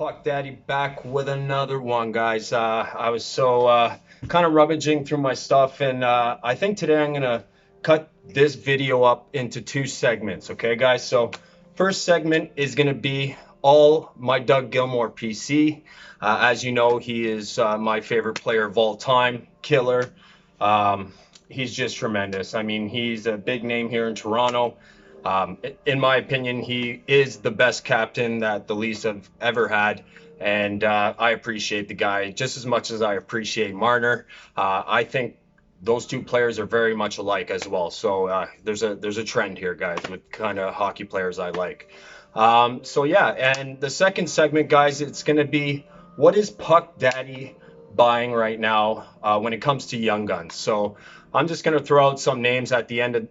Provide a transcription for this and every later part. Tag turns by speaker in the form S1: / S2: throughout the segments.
S1: Puck Daddy back with another one, guys. I was so kind of rummaging through my stuff, and I think today I'm gonna cut this video up into two segments. Okay, guys. So first segment is gonna be all my Doug Gilmour PC. As you know, he is my favorite player of all time, killer. He's just tremendous. I mean, he's a big name here in Toronto. In my opinion, he is the best captain that the Leafs have ever had, and I appreciate the guy just as much as I appreciate Marner. I think those two players are very much alike as well. So there's a trend here, guys, with kind of hockey players I like. So yeah, and the second segment, guys, it's going to be what is Puck Daddy buying right now when it comes to young guns. So I'm just going to throw out some names at the end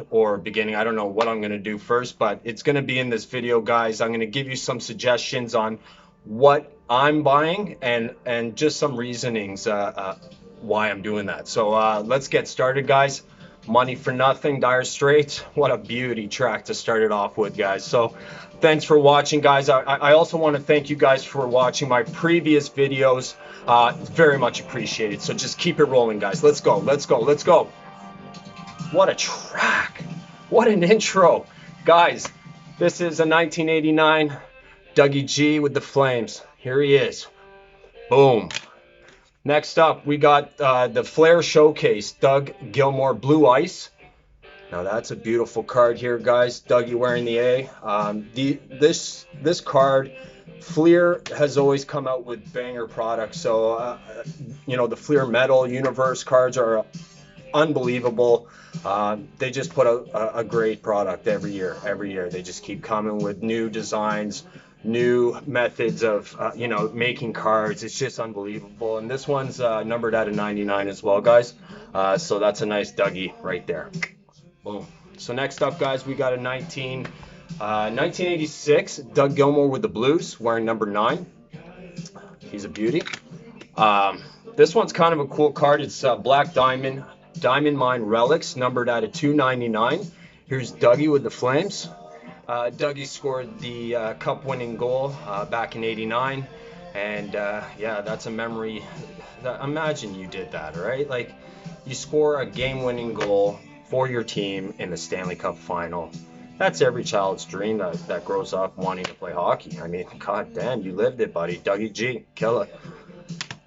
S1: or beginning. I don't know what I'm going to do first, but it's going to be in this video, guys. I'm going to give you some suggestions on what I'm buying and just some reasonings why I'm doing that. So let's get started, guys. Money for Nothing, Dire Straits. What a beauty track to start it off with, guys. So thanks for watching, guys. I also want to thank you guys for watching my previous videos. Very much appreciated. So just keep it rolling, guys. Let's go. Let's go. Let's go. What a track. What an intro. Guys, this is a 1989 Dougie G with the Flames. Here he is. Boom. Next up, we got the Flair Showcase, Doug Gilmour Blue Ice. Now that's a beautiful card here, guys. Dougie wearing the A. This card, Fleer has always come out with banger products. So you know, the Fleer Metal Universe cards are unbelievable. They just put out a great product every year. Every year they just keep coming with new designs, new methods of you know, making cards. It's just unbelievable. And this one's numbered out of 99 as well, guys. So that's a nice Dougie right there. Boom. So next up, guys, we got a 1986 Doug Gilmour with the Blues, wearing number 9. He's a beauty. This one's kind of a cool card. It's Black Diamond Mine Relics, numbered out of 299. Here's Dougie with the Flames. Dougie scored the cup-winning goal back in '89, and yeah, that's a memory. Imagine you did that, right? Like, you score a game-winning goal for your team in the Stanley Cup final. That's every child's dream that grows up wanting to play hockey. I mean, god damn, you lived it, buddy. Dougie G, killer.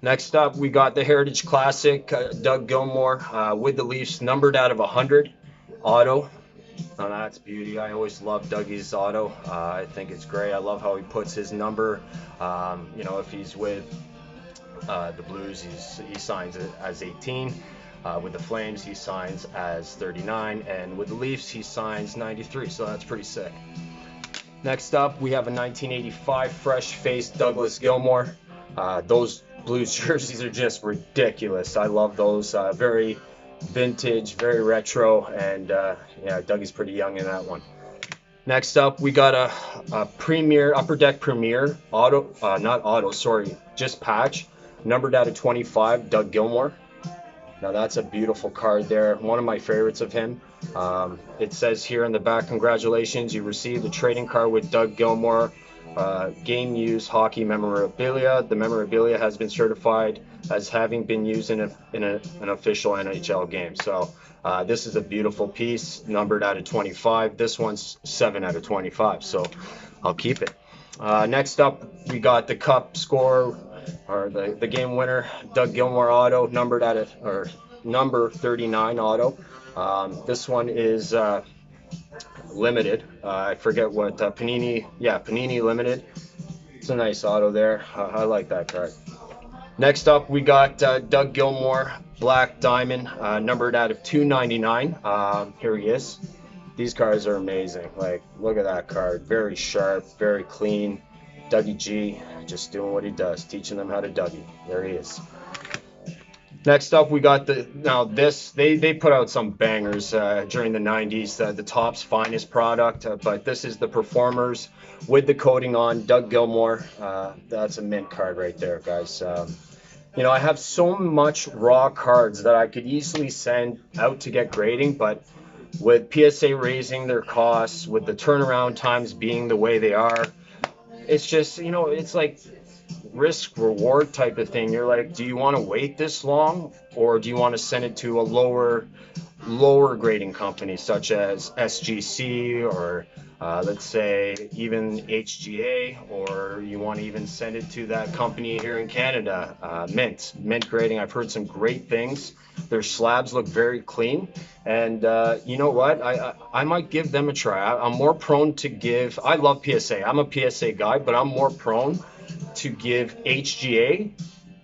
S1: Next up, we got the Heritage Classic, Doug Gilmour with the Leafs, numbered out of 100, auto. Oh, that's beauty. I always love Dougie's auto. I think it's great. I love how he puts his number. You know, if he's with the Blues, he signs it as 18. With the Flames, he signs as 39. And with the Leafs, he signs 93. So that's pretty sick. Next up, we have a 1985 fresh-faced Douglas Gilmour. Those Blues jerseys are just ridiculous. I love those. Very vintage, very retro, and yeah, Dougie's pretty young in that one. Next up, we got a Premier Upper Deck Premier auto, not auto, sorry, just patch, numbered out of 25, Doug Gilmour. Now that's a beautiful card there, one of my favorites of him. It says here in the back, congratulations, you received a trading card with Doug Gilmour. Game use hockey memorabilia. The memorabilia has been certified as having been used in an official NHL game. So this is a beautiful piece, numbered out of 25. This one's 7 out of 25, so I'll keep it. Next up, we got the cup score, or the game winner, Doug Gilmour auto, numbered out of, or number 39 auto. This one is limited. I forget what Panini. Yeah, Panini limited. It's a nice auto there. I like that card. Next up, we got Doug Gilmour Black Diamond, numbered out of 299. Here he is. These cards are amazing. Like, look at that card. Very sharp, very clean. Dougie G, just doing what he does, teaching them how to Dougie. There he is. Next up, we got they put out some bangers during the 90s, the Topps Finest product, but this is the Performers with the coating on, Doug Gilmour. That's a mint card right there, guys. You know, I have so much raw cards that I could easily send out to get grading, but with PSA raising their costs, with the turnaround times being the way they are, it's just, you know, it's like risk reward type of thing. You're like, do you want to wait this long, or do you want to send it to a lower grading company such as SGC, or let's say even HGA, or you want to even send it to that company here in Canada, Mint Grading. I've heard some great things. Their slabs look very clean, and you know what? I might give them a try. I'm more prone to give. I love PSA. I'm a PSA guy, but I'm more prone to give HGA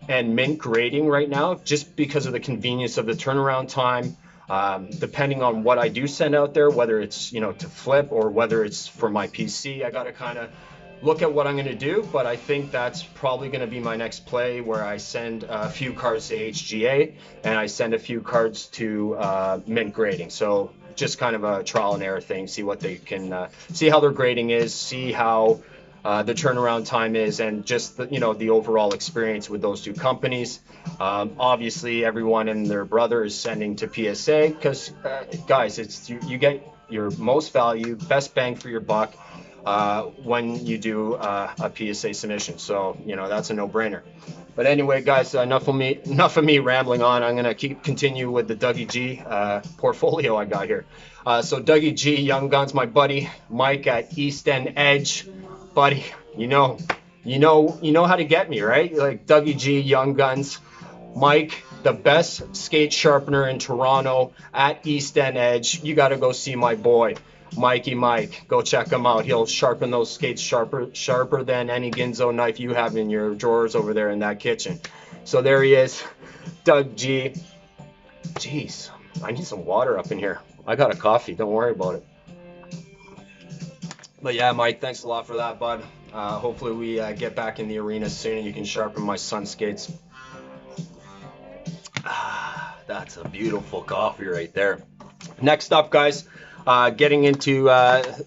S1: and Mint Grading right now, just because of the convenience of the turnaround time. Depending on what I do send out there, whether it's, you know, to flip or whether it's for my PC, I got to kind of look at what I'm going to do. But I think that's probably going to be my next play, where I send a few cards to HGA and I send a few cards to Mint Grading. So just kind of a trial and error thing, see what they can, see how their grading is, see how the turnaround time is, and just the, you know, the overall experience with those two companies. Obviously, everyone and their brother is sending to PSA because, guys, it's you get your most value, best bang for your buck when you do a PSA submission. So, you know, that's a no-brainer. But anyway, guys, enough of me rambling on. I'm gonna continue with the Dougie G portfolio I got here. So Dougie G, Young Guns, my buddy Mike at East End Edge. Buddy, you know how to get me, right? Like Dougie G, Young Guns, Mike, the best skate sharpener in Toronto at East End Edge. You got to go see my boy, Mikey Mike. Go check him out. He'll sharpen those skates sharper than any Ginzo knife you have in your drawers over there in that kitchen. So there he is, Doug G. Jeez, I need some water up in here. I got a coffee. Don't worry about it. But yeah, Mike, thanks a lot for that, bud. Hopefully we get back in the arena soon and you can sharpen my son's skates. That's a beautiful coffee right there. Next up, guys, getting into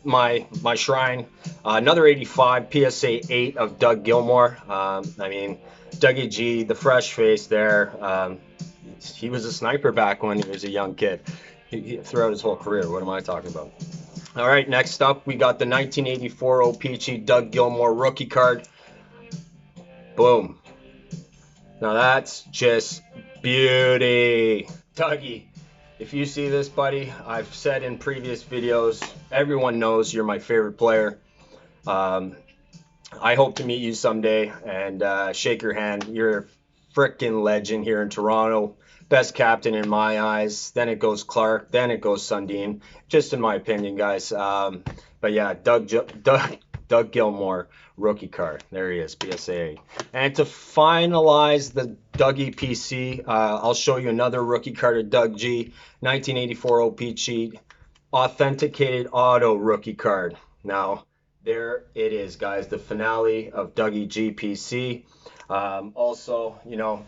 S1: my shrine. Another 85 PSA 8 of Doug Gilmour. I mean, Dougie G, the fresh face there. He was a sniper back when he was a young kid. Throughout his whole career. What am I talking about? All right, next up, we got the 1984 O-Pee-Chee Doug Gilmour rookie card. Boom. Now that's just beauty. Dougie, if you see this, buddy, I've said in previous videos, everyone knows you're my favorite player. I hope to meet you someday and shake your hand. You're a freaking legend here in Toronto. Best captain in my eyes. Then it goes Clark. Then it goes Sundin. Just in my opinion, guys. But yeah, Doug Gilmour rookie card. There he is, PSA. And to finalize the Dougie PC, I'll show you another rookie card of Doug G. 1984 O-Pee-Chee authenticated auto rookie card. Now there it is, guys. The finale of Dougie G PC. Also, you know,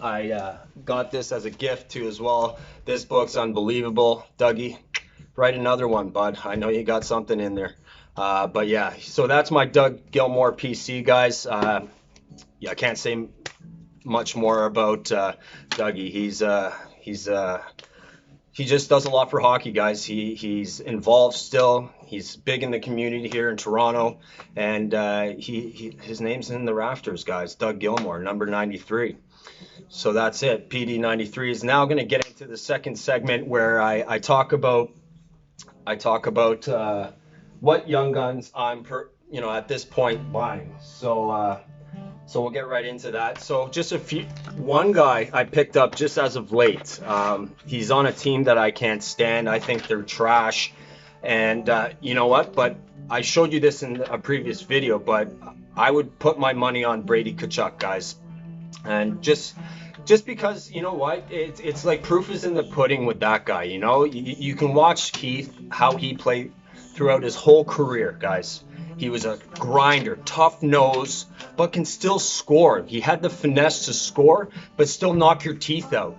S1: I got this as a gift too as well. This book's unbelievable. Dougie, write another one, bud. I know you got something in there. But yeah, so that's my Doug Gilmour PC, guys. Yeah, I can't say much more about Dougie. He just does a lot for hockey, guys. He's involved still. He's big in the community here in Toronto, and his name's in the rafters, guys. Doug Gilmour, number 93. So that's it. PD93 is now going to get into the second segment where I talk about what Young Guns I'm at this point buying. So we'll get right into that. So just one guy I picked up just as of late. He's on a team that I can't stand. I think they're trash. And you know what? But I showed you this in a previous video, but I would put my money on Brady Tkachuk, guys. And just because, you know what, it's like proof is in the pudding with that guy. You know, you can watch Keith, how he played throughout his whole career, guys. He was a grinder, tough nose, but can still score. He had the finesse to score, but still knock your teeth out.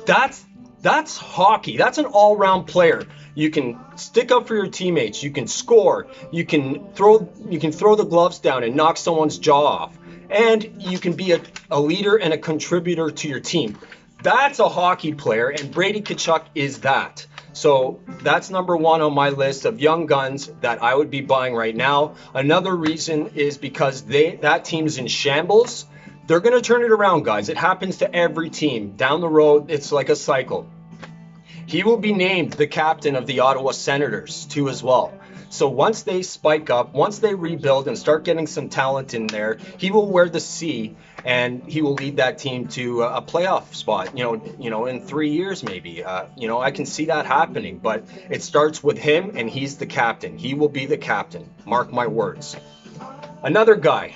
S1: That's hockey. That's an all-round player. You can stick up for your teammates. You can score. You can throw the gloves down and knock someone's jaw off. And you can be a leader and a contributor to your team. That's a hockey player, and Brady Tkachuk is that. So that's number one on my list of young guns that I would be buying right now. Another reason is because that team's in shambles. They're going to turn it around, guys. It happens to every team. Down the road, it's like a cycle. He will be named the captain of the Ottawa Senators too as well. So once they spike up, once they rebuild and start getting some talent in there, he will wear the C and he will lead that team to a playoff spot. In 3 years maybe. I can see that happening. But it starts with him, and he's the captain. He will be the captain. Mark my words. Another guy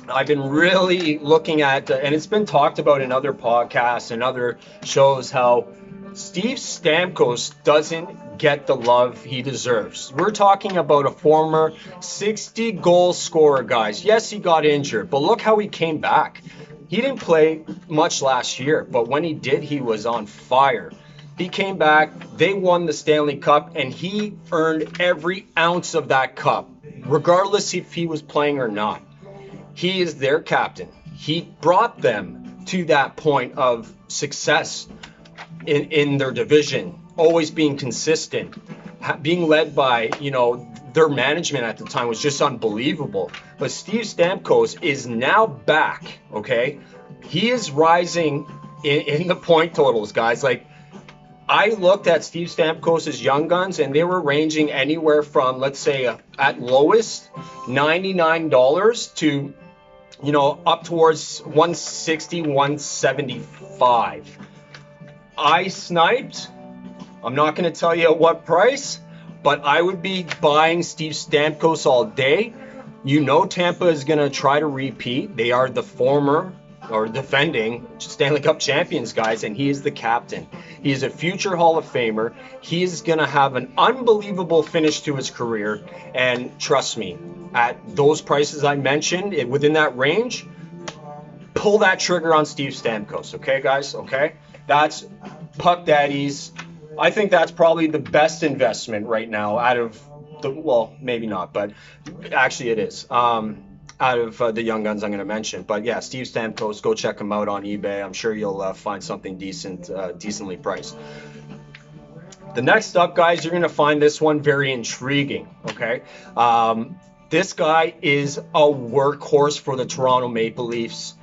S1: I've been really looking at, and it's been talked about in other podcasts and other shows, how Steve Stamkos doesn't get the love he deserves. We're talking about a former 60-goal scorer, guys. Yes, he got injured, but look how he came back. He didn't play much last year, but when he did, he was on fire. He came back, they won the Stanley Cup, and he earned every ounce of that cup, regardless if he was playing or not. He is their captain. He brought them to that point of success in their division, always being consistent, being led by, their management at the time was just unbelievable. But Steve Stamkos is now back, okay? He is rising in the point totals, guys. Like, I looked at Steve Stamkos' young guns, and they were ranging anywhere from, let's say, at lowest, $99 to, up towards 160, 175. I sniped. I'm not going to tell you at what price, but I would be buying Steve Stamkos all day. Tampa is going to try to repeat. They are the former or defending Stanley Cup champions, guys, and he is the captain. He is a future Hall of Famer. He is going to have an unbelievable finish to his career. And trust me, at those prices I mentioned, within that range, pull that trigger on Steve Stamkos. Okay, guys? Okay? That's Puck Daddies. I think that's probably the best investment right now out of maybe not, but actually it is. Out of the young guns I'm going to mention. But yeah, Steve Stamkos, go check him out on eBay. I'm sure you'll find something decently priced. The next up, guys, you're going to find this one very intriguing, okay? This guy is a workhorse for the Toronto Maple Leafs.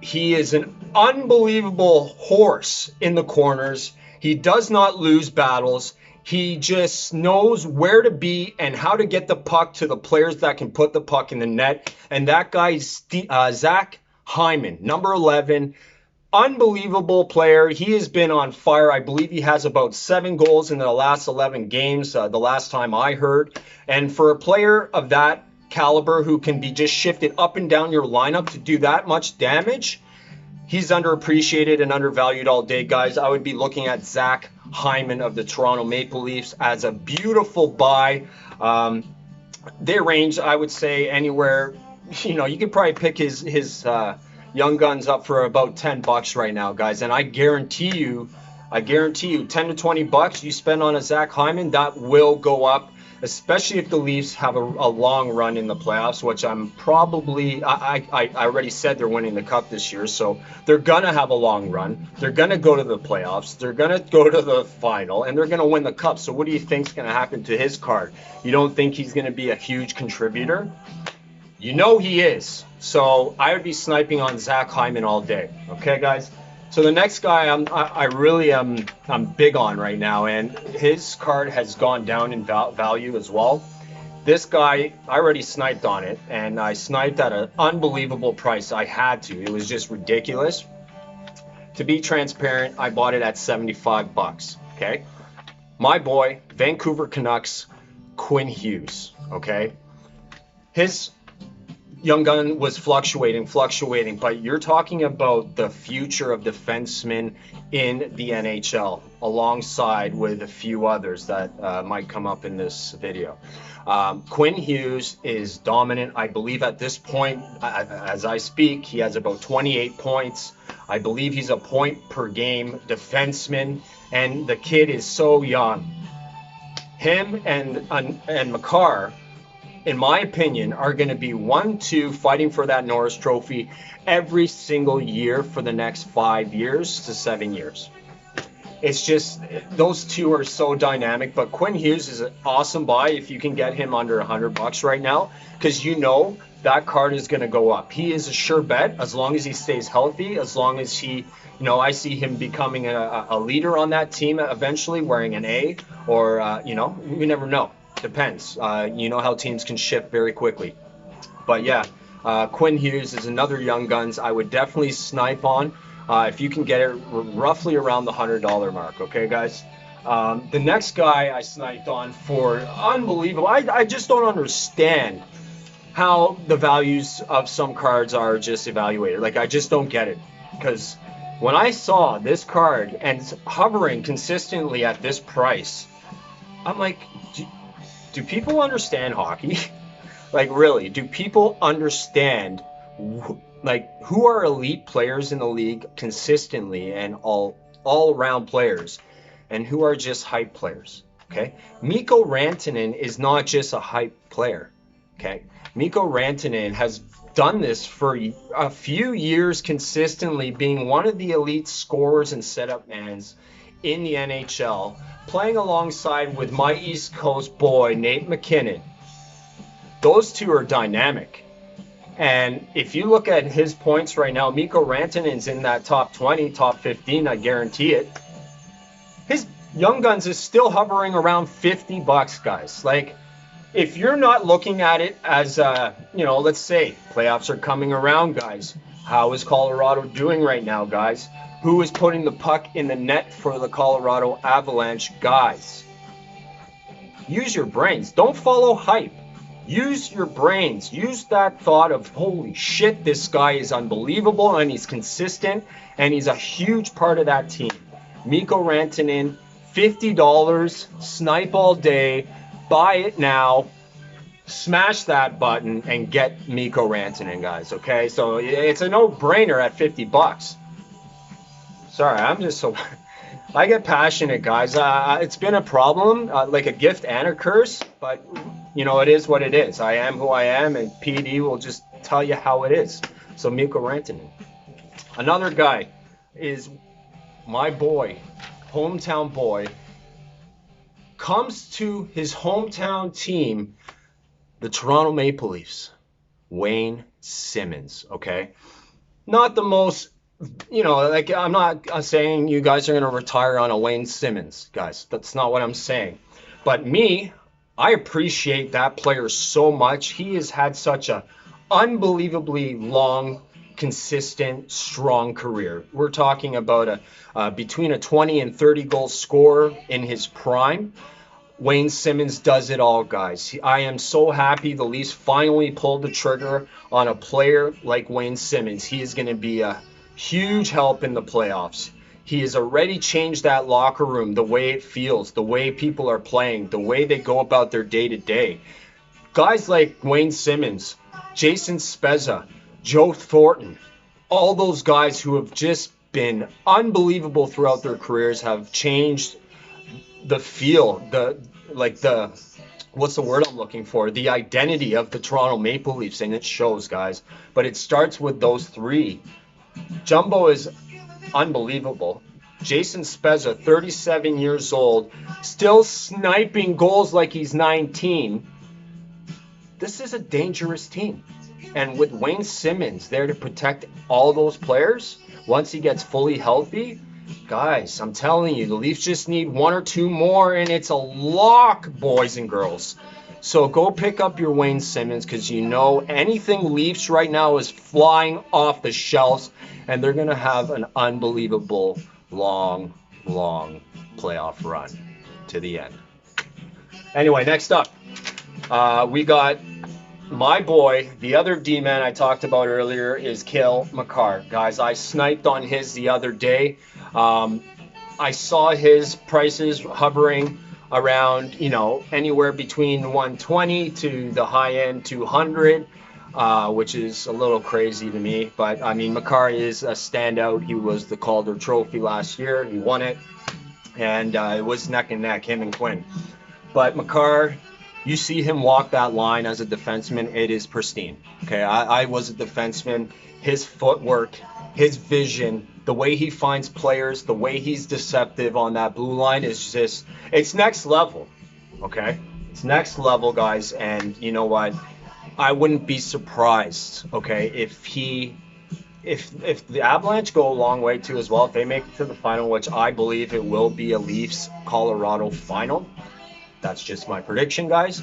S1: He is an unbelievable horse in the corners. He does not lose battles. He just knows where to be and how to get the puck to the players that can put the puck in the net. And that guy is Zach Hyman, number 11. Unbelievable player. He has been on fire. I believe he has about 7 goals in the last 11 games, the last time I heard. And for a player of that caliber who can be just shifted up and down your lineup to do that much damage, he's underappreciated and undervalued all day, guys. I would be looking at Zach Hyman of the Toronto Maple Leafs as a beautiful buy. They range, I would say, anywhere. You could probably pick his young guns up for about $10 right now, guys. And I guarantee you, $10 to $20 you spend on a Zach Hyman, that will go up, especially if the Leafs have a long run in the playoffs, which I'm probably, I already said they're winning the Cup this year, so they're going to have a long run. They're going to go to the playoffs. They're going to go to the final, and they're going to win the Cup. So what do you think is going to happen to his card? You don't think he's going to be a huge contributor? He is. So I would be sniping on Zach Hyman all day. Okay, guys? So the next guy I'm big on right now, and his card has gone down in value as well. This guy, I already sniped on it, and I sniped at an unbelievable price. I had to. It was just ridiculous. To be transparent, I bought it at $75. Okay, my boy, Vancouver Canucks, Quinn Hughes. Okay, his young gun was fluctuating, but you're talking about the future of defensemen in the NHL, alongside with a few others that might come up in this video. Quinn Hughes is dominant. I believe at this point, as I speak, he has about 28 points. I believe he's a point per game defenseman, and the kid is so young. Him and Makar, in my opinion, are going to be 1-2 fighting for that Norris Trophy every single year for the next 5 years to 7 years. It's just those two are so dynamic. But Quinn Hughes is an awesome buy if you can get him under $100 right now, because you know that card is going to go up. He is a sure bet as long as he stays healthy, as long as he, I see him becoming a leader on that team eventually, wearing an A, or, we never know. Depends. You know how teams can shift very quickly. But yeah, Quinn Hughes is another young guns I would definitely snipe on if you can get it roughly around the $100 mark. Okay, guys. The next guy I sniped on for unbelievable. I just don't understand how the values of some cards are just evaluated. Like, I just don't get it. Because when I saw this card and hovering consistently at this price, I'm like, do people understand hockey? Like, really, do people understand, like, who are elite players in the league consistently and all-around players, and who are just hype players, okay? Mikko Rantanen is not just a hype player, okay? Mikko Rantanen has done this for a few years consistently, being one of the elite scorers and setup mans in the NHL, playing alongside with my East Coast boy, Nate McKinnon. Those two are dynamic. And if you look at his points right now, Mikko Rantanen's in that top 20, top 15, I guarantee it. His Young Guns is still hovering around $50, guys. Like, if you're not looking at it as, let's say playoffs are coming around, guys. How is Colorado doing right now, guys? Who is putting the puck in the net for the Colorado Avalanche, guys? Use your brains. Don't follow hype. Use your brains. Use that thought of, holy shit, this guy is unbelievable and he's consistent and he's a huge part of that team. Mikko Rantanen, $50, snipe all day, buy it now, smash that button and get Mikko Rantanen, guys, okay? So it's a no-brainer at $50. Sorry, I'm just so... I get passionate, guys. It's been a problem, like a gift and a curse, but, it is what it is. I am who I am, and PD will just tell you how it is. So Mikko Rantanen. Another guy is my boy, hometown boy, comes to his hometown team, the Toronto Maple Leafs, Wayne Simmonds, okay? Not the most... I'm not saying you guys are going to retire on a Wayne Simmonds, guys. That's not what I'm saying. But I appreciate that player so much. He has had such a unbelievably long, consistent, strong career. We're talking about between a 20 and 30 goal scorer in his prime. Wayne Simmonds does it all, guys. I am so happy the Leafs finally pulled the trigger on a player like Wayne Simmonds. He is going to be a huge help in the playoffs. He has already changed that locker room, the way it feels, the way people are playing, the way they go about their day-to-day. Guys like Wayne Simmonds, Jason Spezza, Joe Thornton, all those guys who have just been unbelievable throughout their careers have changed the feel, what's the word I'm looking for? The identity of the Toronto Maple Leafs, and it shows, guys. But it starts with those three. Jumbo is unbelievable. Jason Spezza, 37 years old, still sniping goals like he's 19. This is a dangerous team. And with Wayne Simmonds there to protect all those players, once he gets fully healthy, guys, I'm telling you, the Leafs just need one or two more, and it's a lock, boys and girls. So go pick up your Wayne Simmonds, because anything Leafs right now is flying off the shelves, and they're going to have an unbelievable long playoff run to the end. Anyway, next up, we got my boy, the other D-man I talked about earlier is Cale Makar. Guys, I sniped on his the other day. I saw his prices hovering around, anywhere between 120 to the high end 200, which is a little crazy to me. But, Makar is a standout. He was the Calder Trophy last year. He won it. And it was neck and neck, him and Quinn. But Makar, You see him walk that line as a defenseman, it is pristine. Okay, I was a defenseman. His footwork, his vision, the way he finds players, the way he's deceptive on that blue line is just, it's next level. Okay, it's next level, guys. And you know what? I wouldn't be surprised, okay, if the Avalanche go a long way too as well, if they make it to the final, which I believe it will be a Leafs Colorado final. That's just my prediction, guys.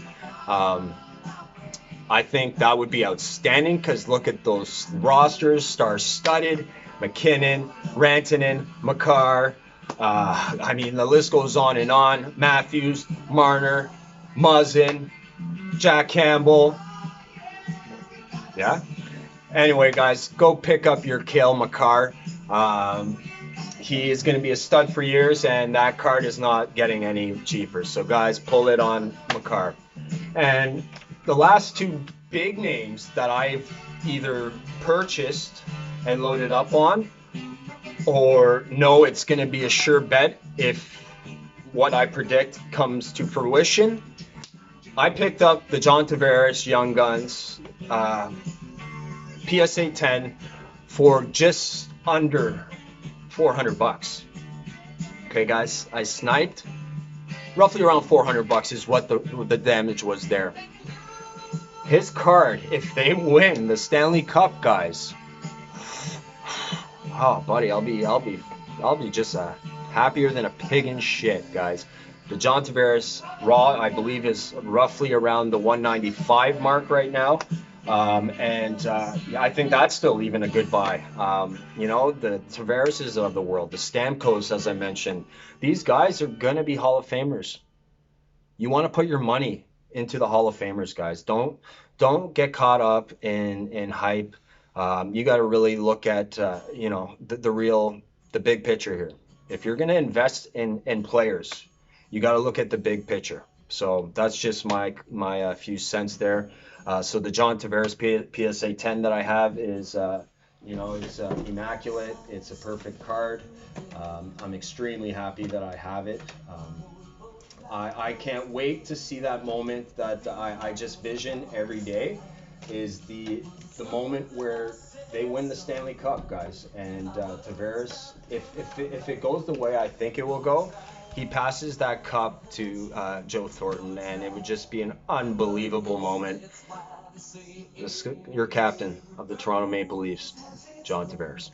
S1: I think that would be outstanding because look at those rosters, star-studded, McKinnon, Rantanen, Makar. I mean, the list goes on and on. Matthews, Marner, Muzzin, Jack Campbell. Yeah. Anyway, guys, go pick up your Cale Makar. He is going to be a stud for years, and that card is not getting any cheaper. So, guys, pull it on Makar. And the last two big names that I've either purchased and loaded up on, or know it's going to be a sure bet if what I predict comes to fruition. I picked up the John Tavares Young Guns PSA 10 for just under $400. Okay, guys, I sniped. Roughly around $400 is what the damage was there. His card, if they win the Stanley Cup, guys. Oh, buddy, I'll be just happier than a pig in shit, guys. The John Tavares raw, I believe, is roughly around the 195 mark right now. I think that's still even a good buy. You know, the Tavareses of the world, the Stamkos, as I mentioned, these guys are going to be Hall of Famers. You want to put your money into the Hall of Famers, guys. Don't get caught up in hype. You got to really look at, you know, the big picture here. If you're going to invest in players, you got to look at the big picture. So that's just my few cents there. So the John Tavares PSA 10 that I have is, you know, it's immaculate. It's a perfect card. I'm extremely happy that I have it. I can't wait to see that moment that I just vision every day, is the moment where they win the Stanley Cup, guys. And Tavares, if it goes the way I think it will go, he passes that cup to Joe Thornton, and it would just be an unbelievable moment. Your captain of the Toronto Maple Leafs, John Tavares.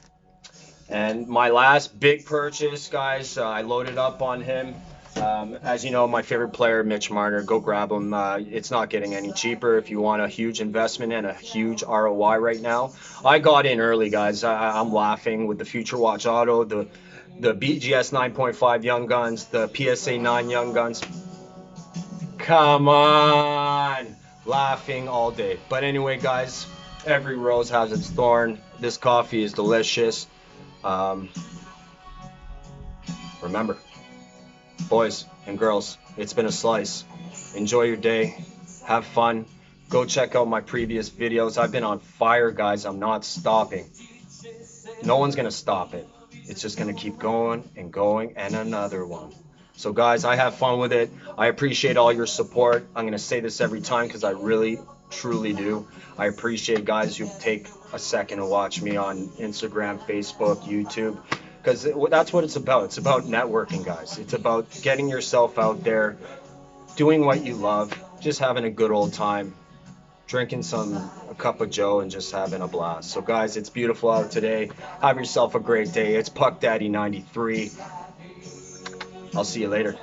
S1: And my last big purchase, guys, I loaded up on him. As you know, my favorite player, Mitch Marner, go grab him. It's not getting any cheaper if you want a huge investment and a huge ROI right now. I got in early, guys. I'm laughing with the Future Watch Auto, the BGS 9.5 Young Guns, the PSA 9 Young Guns. Come on! Laughing all day. But anyway, guys, every rose has its thorn. This coffee is delicious. Remember, boys and girls, it's been a slice. Enjoy your day. Have fun. Go check out my previous videos. I've been on fire, guys. I'm not stopping. No one's going to stop it. It's just going to keep going and going, and another one. So, guys, I have fun with it. I appreciate all your support. I'm going to say this every time because I really, truly do. I appreciate guys who take a second to watch me on Instagram, Facebook, YouTube, because that's what it's about. It's about networking, guys. It's about getting yourself out there, doing what you love, just having a good old time, drinking a cup of Joe and just having a blast. So, guys, it's beautiful out today. Have yourself a great day. It's Puck Daddy 93. I'll see you later.